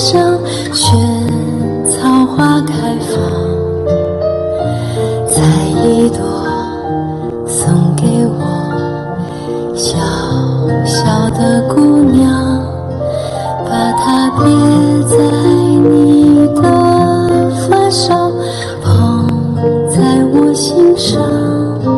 上，萱草花开放，采一朵送给我，小小的姑娘，把它别在你的发梢，捧在我心上。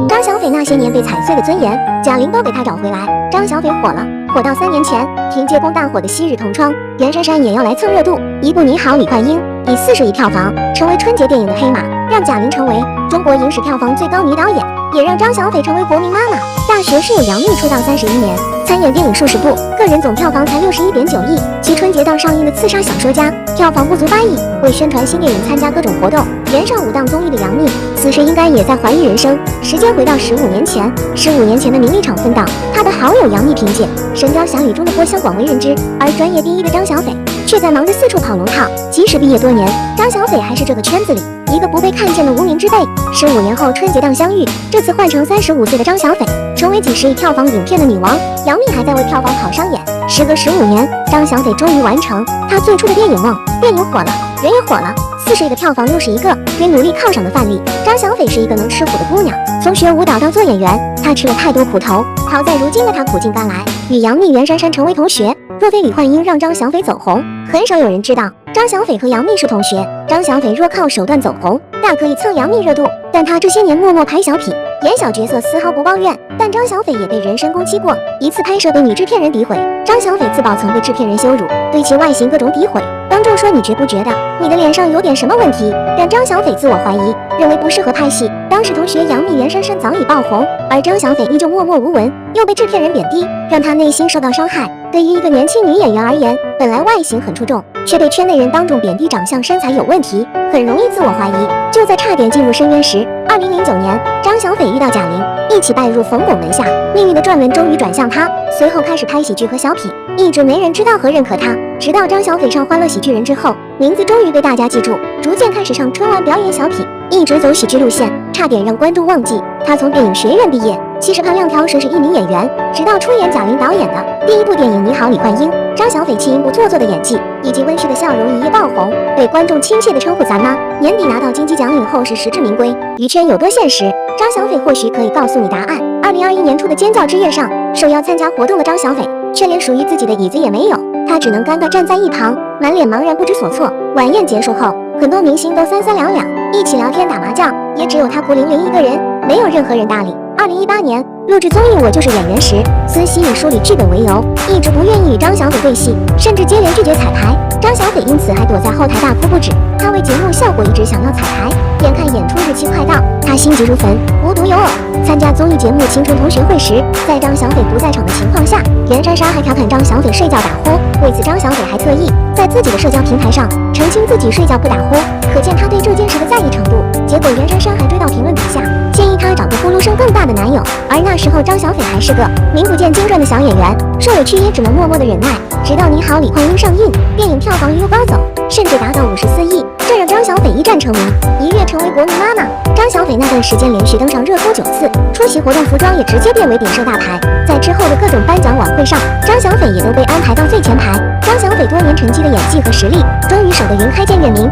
张小斐那些年被踩碎的尊严，贾玲都给她找回来。张小斐火了，火到3年前，凭借攻大火的《昔日同窗》，袁姗姗也要来蹭热度。一部《你好，李焕英》以40亿票房成为春节电影的黑马，让贾玲成为中国影史票房最高女导演，也让张小斐成为国民妈妈。大学室友杨幂出道31年，参演电影数十部，个人总票房才61.9亿。其春节档上映的《刺杀小说家》票房不足8亿。为宣传新电影参加各种活动，连上5档综艺的杨幂，此时应该也在怀疑人生。时间回到15年前，15年前的名利场分档，她的好友杨幂凭借《神雕侠侣》中的郭襄广为人知，而专业第一的张小斐却在忙着四处跑龙套。即使毕业多年，张小斐还是这个圈子里一个不被看见的无名之辈。15年后春节档相遇，这次换成35岁的张小斐，成为几十亿票房影片的女王。杨幂还在为票房跑商演。时隔15年，张小斐终于完成她最初的电影梦。电影火了，人也火了，40亿的票房又是一个给努力靠上的范例。张小斐是一个能吃苦的姑娘，从学舞蹈到做演员，她吃了太多苦头，好在如今的她苦尽甘来，与杨幂、袁姗姗成为同学。若非李焕英让张小斐走红，很少有人知道张小斐和杨幂是同学。张小斐若靠手段走红，大可以蹭杨幂热度，但她这些年默默拍小品，演小角色丝毫不抱怨。但张小斐也被人身攻击过，一次拍摄被女制片人诋毁，张小斐自曝曾被制片人羞辱，对其外形各种诋毁，当众说你觉不觉得你的脸上有点什么问题？但张小斐自我怀疑，认为不适合拍戏。当时同学杨幂、袁姗姗早已爆红，而张小斐依旧默默无闻，又被制片人贬低，让她内心受到伤害。对于一个年轻女演员而言，本来外形很出众，却被圈内人当众贬低长相身材有问题，很容易自我怀疑。就在差点进入深渊时，2009年，张小斐遇到贾玲，一起拜入冯巩门下，命运的转轮终于转向她。随后开始拍喜剧和小品，一直没人知道和认可她。直到张小斐上《欢乐喜剧人》之后，名字终于被大家记住，逐渐开始上春晚表演小品，一直走喜剧路线，差点让观众忘记她从电影学院毕业，其实盼亮条蛇是一名演员。直到出演贾玲导演的第一部电影《你好，李焕英》，张小斐气音不做作的演技以及温煦的笑容一夜爆红，被观众亲切地称呼咱妈。年底拿到金鸡奖影后是实至名归。娱圈有多现实？张小斐或许可以告诉你答案。2021年初的尖叫之夜上，受邀参加活动的张小斐却连属于自己的椅子也没有，她只能尴尬站在一旁，满脸茫然不知所措。晚宴结束后，很多明星都三三两两一起聊天打麻将，也只有她孤零零一个人，没有任何人搭理。2018年录制综艺《我就是演员》时，孙熙以梳理剧本为由，一直不愿意与张小斐对戏，甚至接连拒绝彩排。张小斐因此还躲在后台大哭不止。她为节目效果一直想要彩排，眼看演出日期快到，她心急如焚，无独有偶，参加综艺节目《青春同学会》时，在张小斐不在场的情况下，袁姗姗还调侃张小斐睡觉打呼，为此张小斐还特意在自己的社交平台上澄清自己睡觉不打呼，可见她对这件事的在意程度。结果袁姗姗还追到评论底下，建议她找个呼噜声更大的男友。而那时候张小斐还是个名不见经传的小演员，受委屈也只能默默的忍耐。直到《你好，李焕英》上映，电影票房一路高走，甚至达到54亿，这让张小斐一战成名，一跃成为国民妈妈。张小斐那段时间连续登上热搜9次，出席活动服装也直接变为顶设大牌。在之后的各种颁奖晚会上，张小斐也都被安排到最前排。张小斐多年沉积的演技和实力，终于守得云开见月明。